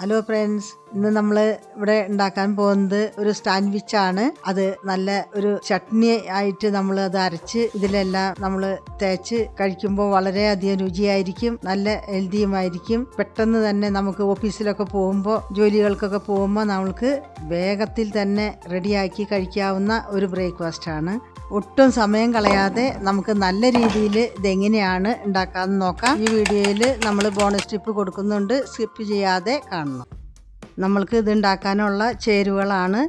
Hello friends, ഇന്ന് നമ്മൾ ഇവിടെ ഉണ്ടാക്കാൻ പോകുന്നത് ഒരു സാൻഡ്വിച്ച് ആണ്. അത് നല്ല ഒരു ചട്നി ആയിട്ട് നമ്മൾ അത് അരച്ച് ഇതിലെല്ലാം നമ്മൾ തേച്ച് കഴിക്കുമ്പോൾ വളരെയധികം രുചിയായിരിക്കും, നല്ല ഹെൽത്തിയുമായിരിക്കും. പെട്ടെന്ന് തന്നെ നമുക്ക് ഓഫീസിലൊക്കെ പോകുമ്പോൾ ജോലികൾക്കൊക്കെ പോകുമ്പോൾ നമ്മൾക്ക് വേഗത്തിൽ തന്നെ റെഡിയാക്കി കഴിക്കാവുന്ന ഒരു ബ്രേക്ക്ഫാസ്റ്റ് ആണ്. ഒട്ടും സമയം കളയാതെ നമുക്ക് നല്ല രീതിയിൽ ഇതെങ്ങനെയാണ് ഉണ്ടാക്കാമെന്ന് നോക്കാം. ഈ വീഡിയോയിൽ നമ്മൾ ബോണസ് ടിപ്പ് കൊടുക്കുന്നുണ്ട്, സ്കിപ്പ് ചെയ്യാതെ കാണണം. നമ്മൾക്ക് ഇത് ഉണ്ടാക്കാനുള്ള ചേരുവകളാണ്: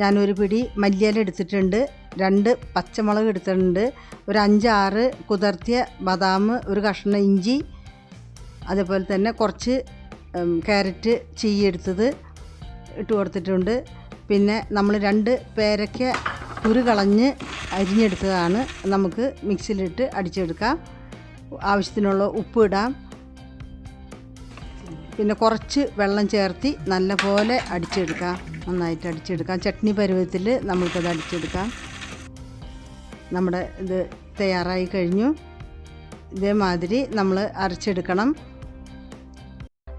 ഞാനൊരു പിടി മല്ലിയില എടുത്തിട്ടുണ്ട്, 2 പച്ചമുളക് എടുത്തിട്ടുണ്ട്, ഒരു 5-6 കുതിർത്തിയ ബദാം, ഒരു കഷ്ണം ഇഞ്ചി, അതേപോലെ തന്നെ കുറച്ച് ക്യാരറ്റ് ചീയെടുത്തത് ഇട്ട് കൊടുത്തിട്ടുണ്ട്. പിന്നെ നമ്മൾ 2 പേരയ്ക്ക കുരു കളഞ്ഞ് അരിഞ്ഞെടുത്തതാണ്. നമുക്ക് മിക്സിയിലിട്ട് അടിച്ചെടുക്കാം. ആവശ്യത്തിനുള്ള ഉപ്പ് ഇടാം. പിന്നെ കുറച്ച് വെള്ളം ചേർത്ത് നല്ലപോലെ അടിച്ചെടുക്കാം, നന്നായിട്ട് അടിച്ചെടുക്കാം. ചട്നി പരുവത്തിൽ നമുക്കത് അടിച്ചെടുക്കാം. നമ്മുടെ ഇത് തയ്യാറായി കഴിഞ്ഞു. ഇതേമാതിരി നമ്മൾ അരച്ചെടുക്കണം.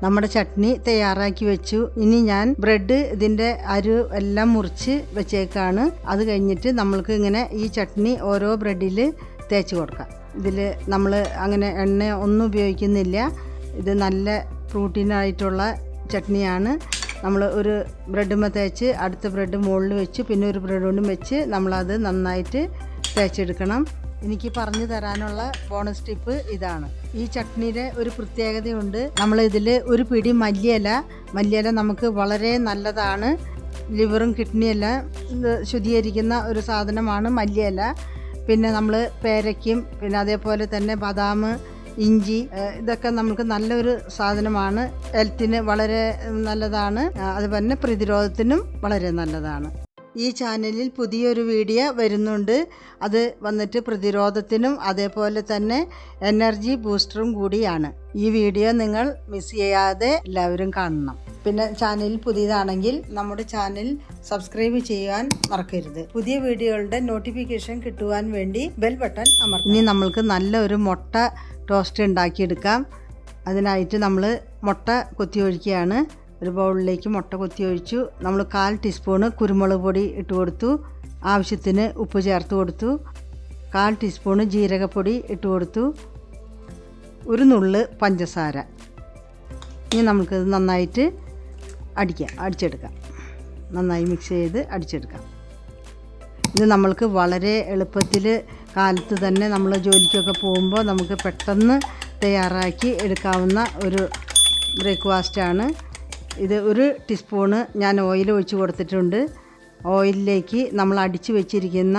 നമ്മുടെ ചട്നി തയ്യാറാക്കി വെച്ചു. ഇനി ഞാൻ ബ്രെഡ് ഇതിൻ്റെ അരു എല്ലാം മുറിച്ച് വെച്ചേക്കാണ്. അത് കഴിഞ്ഞിട്ട് നമ്മൾക്ക് ഇങ്ങനെ ഈ ചട്നി ഓരോ ബ്രെഡിൽ തേച്ച് കൊടുക്കാം. ഇതിൽ നമ്മൾ അങ്ങനെ എണ്ണ ഒന്നും ഉപയോഗിക്കുന്നില്ല. ഇത് നല്ല പ്രോട്ടീനായിട്ടുള്ള ചട്നിയാണ്. നമ്മൾ ഒരു ബ്രെഡുമ്മ തേച്ച് അടുത്ത ബ്രെഡ് മുകളിൽ വെച്ച് പിന്നെ ഒരു ബ്രെഡ് കൊണ്ടും വെച്ച് നമ്മളത് നന്നായിട്ട് തേച്ചെടുക്കണം. എനിക്ക് പറഞ്ഞു തരാനുള്ള ബോണസ് ടിപ്പ് ഇതാണ്. ഈ ചട്നിയുടെ ഒരു പ്രത്യേകതയുണ്ട്. നമ്മൾ ഇതിൽ ഒരു പിടി മല്ലിയില നമുക്ക് വളരെ നല്ലതാണ്. ലിവറും കിഡ്നിയെല്ലാം ശുദ്ധീകരിക്കുന്ന ഒരു സാധനമാണ് മല്ലിയില. പിന്നെ നമ്മൾ പേരയ്ക്കും പിന്നെ അതേപോലെ തന്നെ ബദാം, ഇഞ്ചി, ഇതൊക്കെ നമുക്ക് നല്ലൊരു സാധനമാണ്. ഹെൽത്തിന് വളരെ നല്ലതാണ്. അതുപോലെ തന്നെ പ്രതിരോധത്തിനും വളരെ നല്ലതാണ്. ഈ ചാനലിൽ പുതിയൊരു വീഡിയോ വരുന്നുണ്ട്. അത് വന്നിട്ട് പ്രതിരോധത്തിനും അതേപോലെ തന്നെ എനർജി ബൂസ്റ്ററും കൂടിയാണ്. ഈ വീഡിയോ നിങ്ങൾ മിസ് ചെയ്യാതെ എല്ലാവരും കാണണം. പിന്നെ ചാനലിൽ പുതിയതാണെങ്കിൽ നമ്മുടെ ചാനൽ സബ്സ്ക്രൈബ് ചെയ്യാൻ മറക്കരുത്. പുതിയ വീഡിയോകളുടെ നോട്ടിഫിക്കേഷൻ കിട്ടുവാൻ വേണ്ടി ബെൽ ബട്ടൺ അമർത്തുക. ഇനി നമ്മൾക്ക് നല്ലൊരു മുട്ട ടോസ്റ്റ് ഉണ്ടാക്കിയെടുക്കാം. അതിനായിട്ട് നമ്മൾ മുട്ട കൊത്തി ഒഴിക്കുകയാണ്. ഒരു ബൗളിലേക്ക് മുട്ട കൊത്തി ഒഴിച്ചു. നമ്മൾ 1/4 ടീസ്പൂണ് കുരുമുളക് പൊടി ഇട്ട് കൊടുത്തു. ആവശ്യത്തിന് ഉപ്പ് ചേർത്ത് കൊടുത്തു. 1/4 ടീസ്പൂണ് ജീരകപ്പൊടി ഇട്ട് കൊടുത്തു. ഒരു നുള്ള് പഞ്ചസാര. ഇനി നമുക്കിത് നന്നായിട്ട് അടിച്ചെടുക്കാം. നന്നായി മിക്സ് ചെയ്ത് അടിച്ചെടുക്കാം. ഇത് നമ്മൾക്ക് വളരെ എളുപ്പത്തിൽ കാലത്ത് തന്നെ നമ്മൾ ജോലിക്കൊക്കെ പോകുമ്പോൾ നമുക്ക് പെട്ടെന്ന് തയ്യാറാക്കി എടുക്കാവുന്ന ഒരു ബ്രേക്ക്ഫാസ്റ്റാണ്. ഇത് 1 ടീസ്പൂണ് ഞാൻ ഓയിൽ ഒഴിച്ച് കൊടുത്തിട്ടുണ്ട്. ഓയിലിലേക്ക് നമ്മൾ അടിച്ച് വെച്ചിരിക്കുന്ന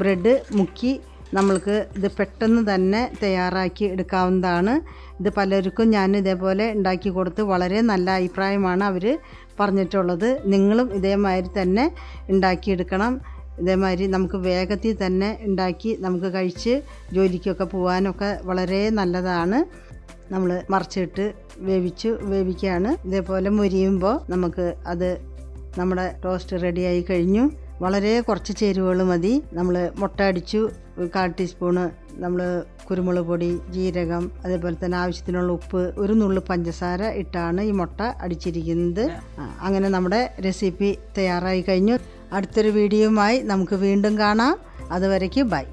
ബ്രെഡ് മുക്കി നമ്മൾക്ക് ഇത് പെട്ടെന്ന് തന്നെ തയ്യാറാക്കി എടുക്കാവുന്നതാണ്. ഇത് പലർക്കും ഞാൻ ഇതേപോലെ ഉണ്ടാക്കി കൊടുത്ത് വളരെ നല്ല അഭിപ്രായമാണ് അവർ പറഞ്ഞിട്ടുള്ളത്. നിങ്ങളും ഇതേമാതിരി തന്നെ ഉണ്ടാക്കിയെടുക്കണം. ഇതേമാതിരി നമുക്ക് വേഗത്തിൽ തന്നെ ഉണ്ടാക്കി നമുക്ക് കഴിച്ച് ജോലിക്കൊക്കെ പോകാനൊക്കെ വളരെ നല്ലതാണ്. നമ്മൾ മറിച്ചിട്ട് വേവിക്കുകയാണ്. ഇതേപോലെ മുരിയുമ്പോൾ നമുക്ക് അത് നമ്മുടെ ടോസ്റ്റ് റെഡിയായി കഴിഞ്ഞു. വളരെ കുറച്ച് ചേരുവകൾ മതി. നമ്മൾ മുട്ട അടിച്ചു, 1/4 ടീസ്പൂണ് നമ്മൾ കുരുമുളക് പൊടി, ജീരകം, അതേപോലെ തന്നെ ആവശ്യത്തിനുള്ള ഉപ്പ്, ഒരു നുള്ളു പഞ്ചസാര ഇട്ടാണ് ഈ മുട്ട അടിച്ചിരിക്കുന്നത്. അങ്ങനെ നമ്മുടെ റെസിപ്പി തയ്യാറായി കഴിഞ്ഞു. അടുത്തൊരു വീഡിയോയുമായി നമുക്ക് വീണ്ടും കാണാം. അതുവരയ്ക്ക് ബൈ.